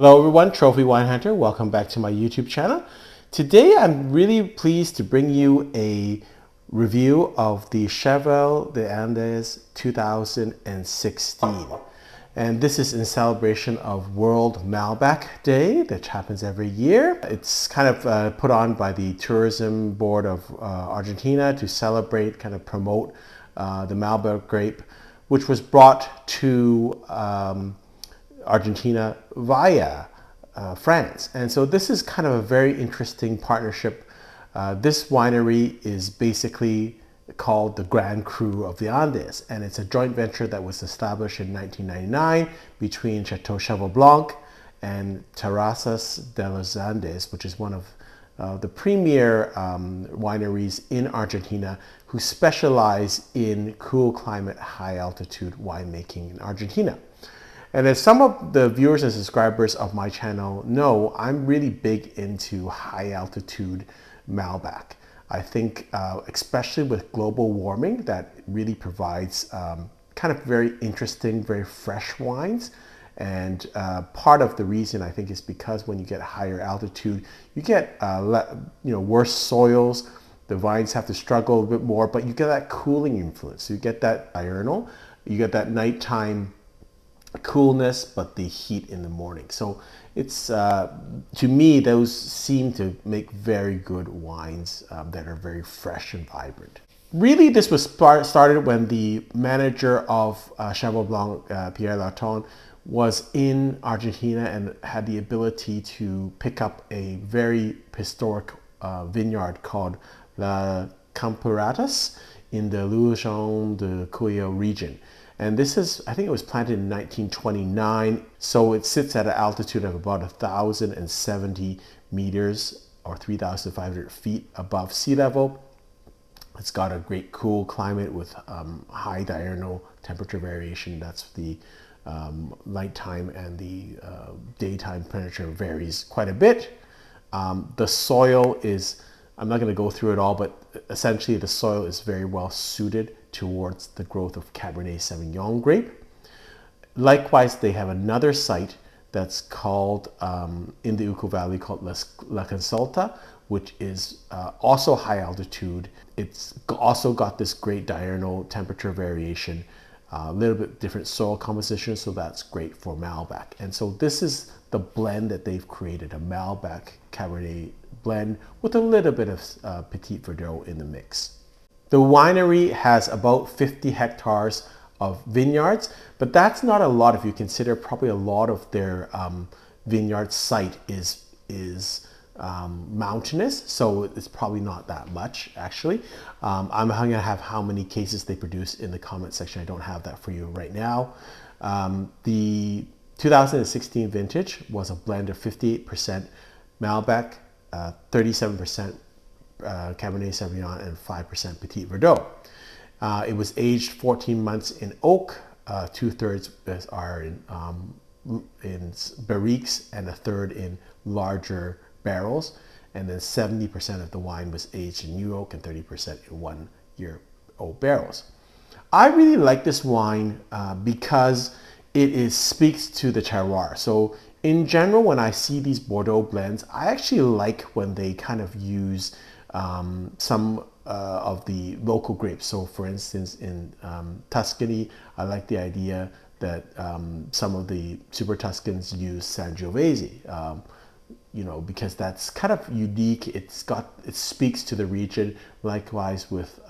Hello everyone, Trophy Wine Hunter. Welcome back to my YouTube channel. Today I'm really pleased to bring you a review of the Cheval Blanc and Terrazas 2016. And this is in celebration of World Malbec Day, that happens every year. It's kind of put on by the Tourism Board of Argentina to celebrate, kind of promote the Malbec grape, which was brought to Argentina via France. And so this is kind of a very interesting partnership. This winery is basically called the Grand Cru of the Andes, and it's a joint venture that was established in 1999 between Chateau Cheval Blanc and Terrazas de los Andes, which is one of the premier wineries in Argentina who specialize in cool climate, high altitude winemaking in Argentina. And as some of the viewers and subscribers of my channel know, I'm really big into high altitude Malbec. I think especially with global warming, that really provides kind of very interesting, very fresh wines. And part of the reason I think is because when you get higher altitude, you get worse soils. The vines have to struggle a bit more, but you get that cooling influence. So you get that diurnal, you get that nighttime coolness, but the heat in the morning. So it's to me, those seem to make very good wines that are very fresh and vibrant. Really, this was started when the manager of Cheval Blanc, Pierre Larton, was in Argentina and had the ability to pick up a very historic vineyard called Las Compuertas in the Luján de Cuyo region. And this is, I think it was planted in 1929. So it sits at an altitude of about 1,070 meters or 3,500 feet above sea level. It's got a great cool climate with high diurnal temperature variation. That's the nighttime and the daytime temperature varies quite a bit. The soil is, I'm not going to go through it all, but essentially the soil is very well suited towards the growth of Cabernet Sauvignon grape. Likewise, they have another site that's called, in the Uco Valley, called La Consulta, which is also high altitude. It's also got this great diurnal temperature variation, a little bit different soil composition, so that's great for Malbec. And so this is the blend that they've created, a Malbec Cabernet blend with a little bit of Petit Verdot in the mix. The winery has about 50 hectares of vineyards, but that's not a lot if you consider probably a lot of their vineyard site is mountainous, so it's probably not that much actually. I'm going to have how many cases they produce in the comment section. I don't have that for you right now. The 2016 vintage was a blend of 58% Malbec, 37% Cabernet Sauvignon, and 5% Petit Verdot. It was aged 14 months in oak, 2/3 are in barriques, and 1/3 in larger barrels. And then 70% of the wine was aged in new oak and 30% in 1-year-old barrels. I really like this wine because it speaks to the terroir. So in general, when I see these Bordeaux blends, I actually like when they kind of use some of the local grapes. So for instance, in Tuscany, I like the idea that some of the Super Tuscans use Sangiovese, because that's kind of unique. It speaks to the region. Likewise with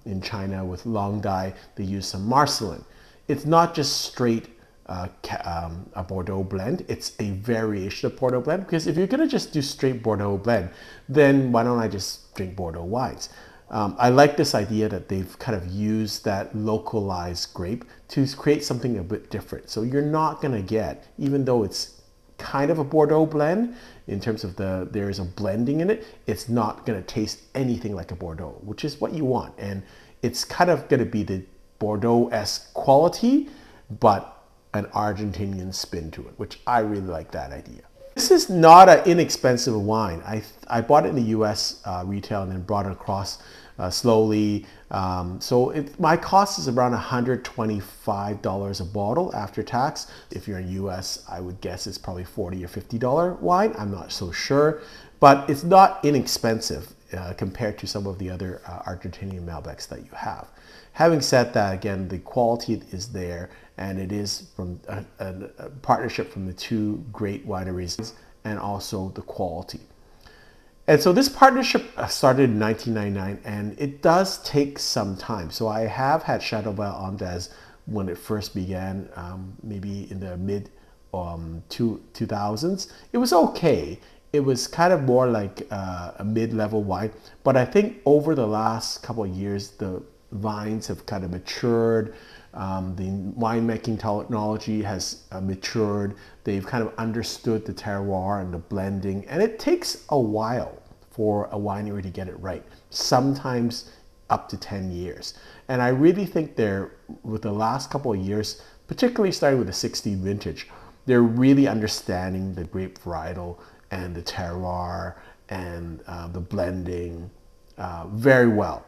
in China with Longdai, they use some Marcelin. It's not just straight a Bordeaux blend, it's a variation of Bordeaux blend, because if you're going to just do straight Bordeaux blend, then why don't I just drink Bordeaux wines? I like this idea that they've kind of used that localized grape to create something a bit different. So you're not going to get, even though it's kind of a Bordeaux blend in terms of there is a blending in it, it's not going to taste anything like a Bordeaux, which is what you want. And it's kind of going to be the Bordeaux-esque quality, but an Argentinian spin to it, which I really like that idea. This is not an inexpensive wine. I bought it in the US retail and then brought it across slowly. My cost is around $125 a bottle after tax. If you're in US, I would guess it's probably $40 or $50 wine. I'm not so sure, but it's not inexpensive compared to some of the other Argentinian Malbecs that you have. Having said that, again, the quality is there, and it is from a partnership from the two great wineries, and also the quality. And so this partnership started in 1999, and it does take some time. So I have had Cheval Blanc and Terrazas when it first began, maybe in the mid 2000s. It was okay. It was kind of more like a mid-level wine, but I think over the last couple of years, the vines have kind of matured. The winemaking technology has matured. They've kind of understood the terroir and the blending, and it takes a while for a winery to get it right, sometimes up to 10 years. And I really think with the last couple of years, particularly starting with the 16 vintage, they're really understanding the grape varietal and the terroir and the blending very well.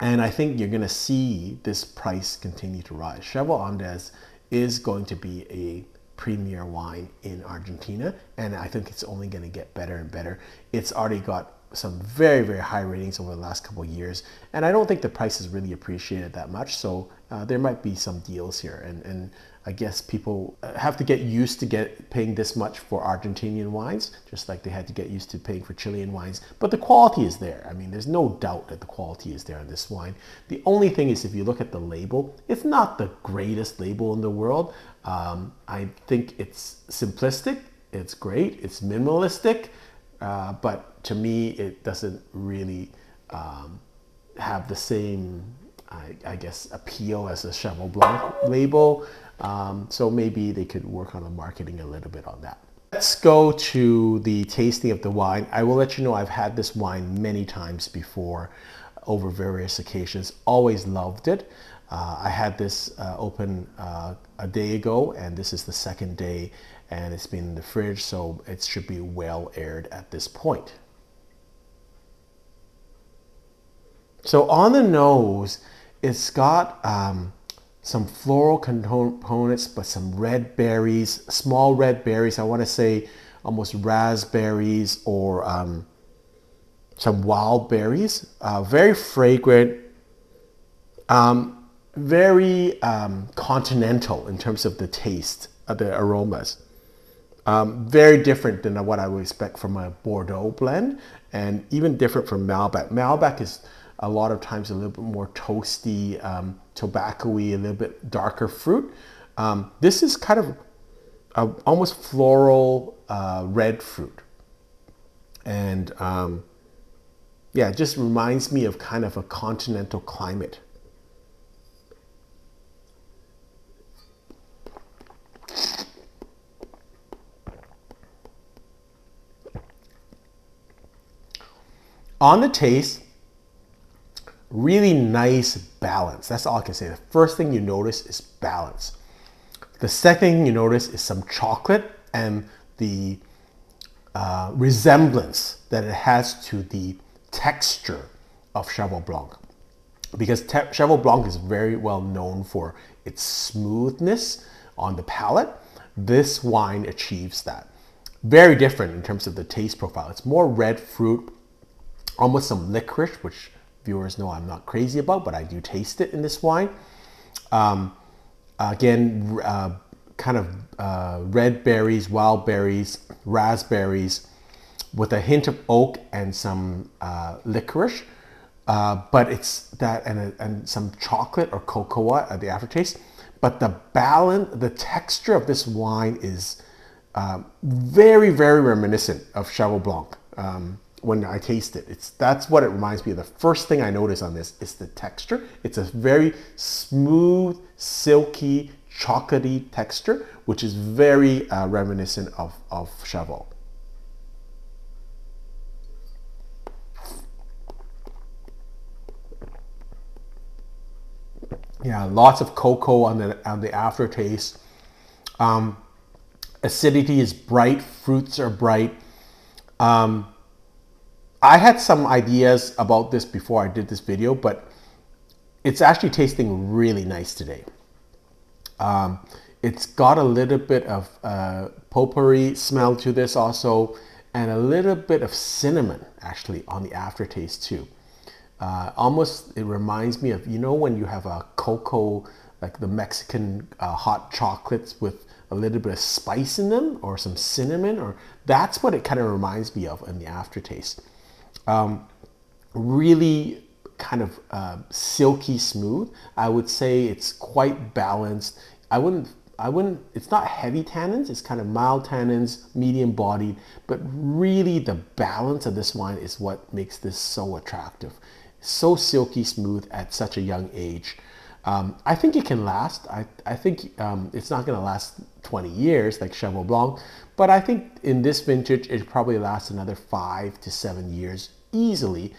And I think you're going to see this price continue to rise. Cheval Blanc and Terrazas is going to be a premier wine in Argentina, and I think it's only going to get better and better. It's already got some very, very high ratings over the last couple of years, and I don't think the price is really appreciated that much, so there might be some deals here, and I guess people have to get used to paying this much for Argentinian wines, just like they had to get used to paying for Chilean wines, but the quality is there. I mean, there's no doubt that the quality is there in this wine. The only thing is, if you look at the label, it's not the greatest label in the world. I think it's simplistic, it's great, it's minimalistic, but to me, it doesn't really have the same, I guess, appeal as a Cheval Blanc label. So maybe they could work on the marketing a little bit on that. Let's go to the tasting of the wine. I will let you know I've had this wine many times before over various occasions. Always loved it. I had this open a day ago, and this is the second day, and it's been in the fridge, so it should be well aired at this point. So on the nose, it's got some floral components, but some red berries, small red berries. I want to say almost raspberries or some wild berries. Very fragrant, very continental in terms of the taste of the aromas. Very different than what I would expect from a Bordeaux blend, and even different from Malbec. Malbec is a lot of times a little bit more toasty, tobacco-y, a little bit darker fruit. This is kind of almost floral red fruit. And yeah, it just reminds me of kind of a continental climate. On the taste, really nice balance. That's all I can say. The first thing you notice is balance. The second thing you notice is some chocolate and the resemblance that it has to the texture of Cheval Blanc. Because Cheval Blanc is very well known for its smoothness on the palate. This wine achieves that. Very different in terms of the taste profile. It's more red fruit, almost some licorice, which viewers know I'm not crazy about, but I do taste it in this wine. Again, kind of red berries, wild berries, raspberries, with a hint of oak and some licorice. But it's that and some chocolate or cocoa at the aftertaste. But the balance, the texture of this wine is very, very reminiscent of Cheval Blanc. When I taste it, that's what it reminds me of. The first thing I notice on this is the texture. It's a very smooth, silky, chocolatey texture, which is very reminiscent of Cheval. Yeah, lots of cocoa on the aftertaste. Acidity is bright. Fruits are bright. I had some ideas about this before I did this video, but it's actually tasting really nice today. It's got a little bit of potpourri smell to this also, and a little bit of cinnamon actually on the aftertaste too. Almost, it reminds me of, you know, when you have a cocoa, like the Mexican hot chocolates with a little bit of spice in them, or some cinnamon, or that's what it kind of reminds me of in the aftertaste. Really kind of silky smooth. I would say it's quite balanced. I wouldn't, it's not heavy tannins, it's kind of mild tannins, medium bodied, but really the balance of this wine is what makes this so attractive. So silky smooth at such a young age. I think it can last. I think it's not going to last 20 years like Cheval Blanc, but I think in this vintage it probably lasts another 5 to 7 years easily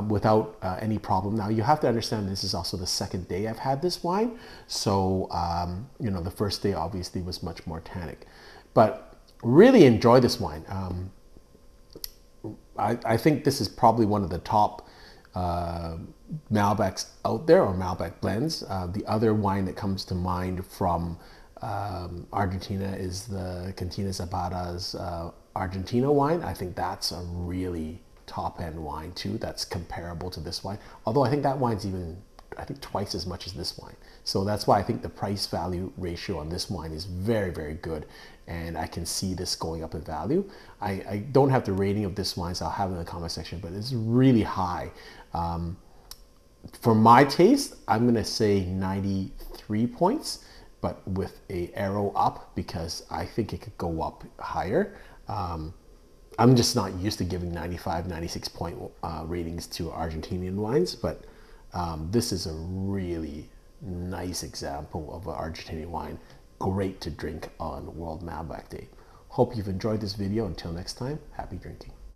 without any problem. Now you have to understand this is also the second day I've had this wine, so you know, the first day obviously was much more tannic, but really enjoy this wine. I think this is probably one of the top Malbecs out there, or Malbec blends. The other wine that comes to mind from Argentina is the Cantina Zapata's Argentina wine. I think that's a really top-end wine too, that's comparable to this wine. Although I think that wine's even, I think, twice as much as this wine. So that's why I think the price-value ratio on this wine is very, very good. And I can see this going up in value. I don't have the rating of this wine, so I'll have it in the comment section, but it's really high. For my taste, I'm going to say 93 points, but with a arrow up, because I think it could go up higher. I'm just not used to giving 95, 96 point ratings to Argentinian wines, but this is a really nice example of an Argentinian wine. Great to drink on World Malbec Day. Hope you've enjoyed this video. Until next time, happy drinking.